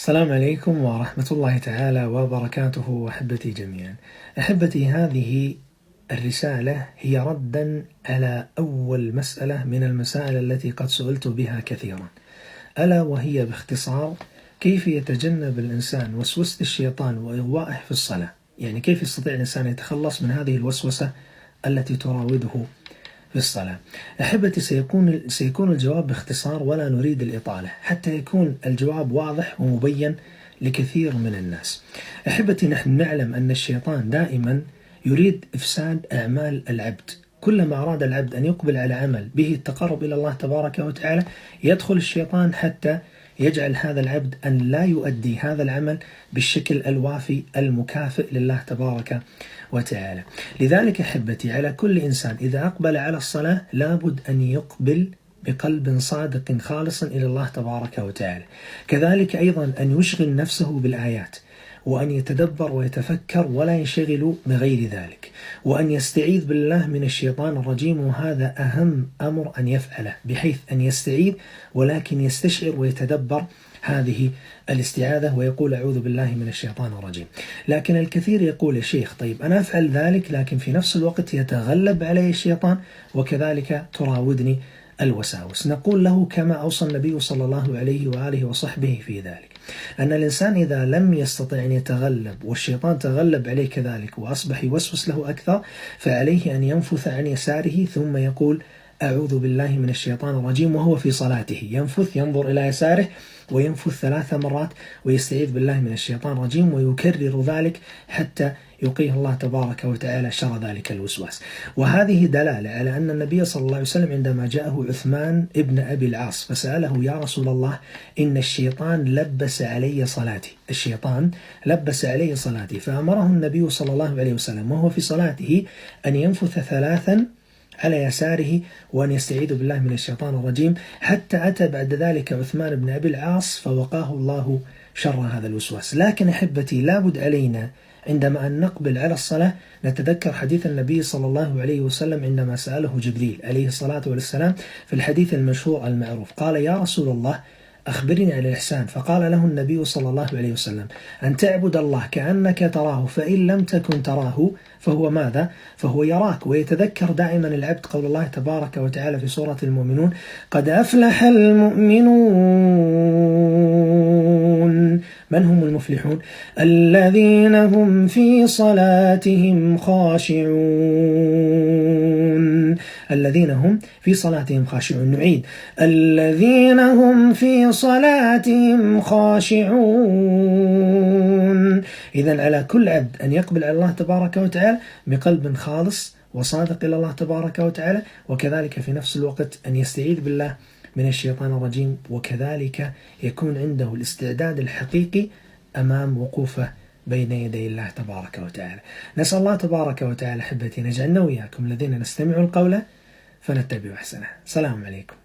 السلام عليكم ورحمة الله تعالى وبركاته أحبتي جميعا. أحبتي، هذه الرسالة هي ردا على أول مسألة من المسائل التي قد سئلت بها كثيرا، ألا وهي باختصار: كيف يتجنب الإنسان وسوسة الشيطان وإغوائه في الصلاة؟ يعني كيف يستطيع الإنسان يتخلص من هذه الوسوسة التي تراوده في الصلاة؟ أحبتي، سيكون الجواب باختصار ولا نريد الإطالة حتى يكون الجواب واضح ومبين لكثير من الناس. أحبتي، نحن نعلم أن الشيطان دائما يريد إفساد أعمال العبد. كلما أراد العبد أن يقبل على عمل به التقرب إلى الله تبارك وتعالى، يدخل الشيطان حتى يجعل هذا العبد أن لا يؤدي هذا العمل بالشكل الوافي المكافئ لله تبارك وتعالى. لذلك أحبتي، على كل إنسان إذا أقبل على الصلاة لابد أن يقبل بقلب صادق خالص إلى الله تبارك وتعالى. كذلك أيضا أن يشغل نفسه بالآيات، وأن يتدبر ويتفكر ولا ينشغل بغير ذلك، وأن يستعيذ بالله من الشيطان الرجيم، وهذا أهم أمر أن يفعله، بحيث أن يستعيذ ولكن يستشعر ويتدبر هذه الاستعاذة ويقول أعوذ بالله من الشيطان الرجيم. لكن الكثير يقول: يا شيخ، طيب أنا أفعل ذلك لكن في نفس الوقت يتغلب علي الشيطان وكذلك تراودني الوساوس. نقول له كما أوصى النبي صلى الله عليه وآله وصحبه في ذلك، أن الإنسان إذا لم يستطع أن يتغلب والشيطان تغلب عليه كذلك وأصبح يوسوس له أكثر، فعليه أن ينفث عن يساره ثم يقول أعوذ بالله من الشيطان الرجيم وهو في صلاته. ينفث، ينظر إلى يساره وينفث 3 مرات ويستعيذ بالله من الشيطان الرجيم، ويكرر ذلك حتى يقيه الله تبارك وتعالى شر ذلك الوسواس. وهذه دلالة على أن النبي صلى الله عليه وسلم عندما جاءه عثمان ابن أبي العاص فسأله: يا رسول الله، إن الشيطان لبس علي صلاتي، الشيطان لبس علي صلاتي. فأمره النبي صلى الله عليه وسلم وهو في صلاته أن ينفث 3 على يساره وأن يستعيذ بالله من الشيطان الرجيم، حتى أتى بعد ذلك عثمان بن أبي العاص فوقاه الله شر هذا الوسواس. لكن أحبتي، لابد علينا عندما أن نقبل على الصلاة نتذكر حديث النبي صلى الله عليه وسلم عندما سأله جبريل عليه الصلاة والسلام في الحديث المشهور المعروف، قال: يا رسول الله، أخبرني عن الإحسان. فقال له النبي صلى الله عليه وسلم: أن تعبد الله كأنك تراه، فإن لم تكن تراه فهو ماذا؟ فهو يراك. ويتذكر دائما العبد قول الله تبارك وتعالى في سورة المؤمنون: قد أفلح المؤمنون. من هم المفلحون؟ الذين هم في صلاتهم خاشعون. الذين هم في صلاتهم خاشعون. نعيد: الذين هم في صلاتهم خاشعون. إذن على كل عبد أن يقبل على الله تبارك وتعالى بقلب خالص وصادق إلى الله تبارك وتعالى، وكذلك في نفس الوقت أن يستعيذ بالله من الشيطان الرجيم، وكذلك يكون عنده الاستعداد الحقيقي أمام وقوفه بين يدي الله تبارك وتعالى. نسأل الله تبارك وتعالى أحبتي نجعلنا وإياكم الذين نستمع القول فنتبع أحسنه. السلام عليكم.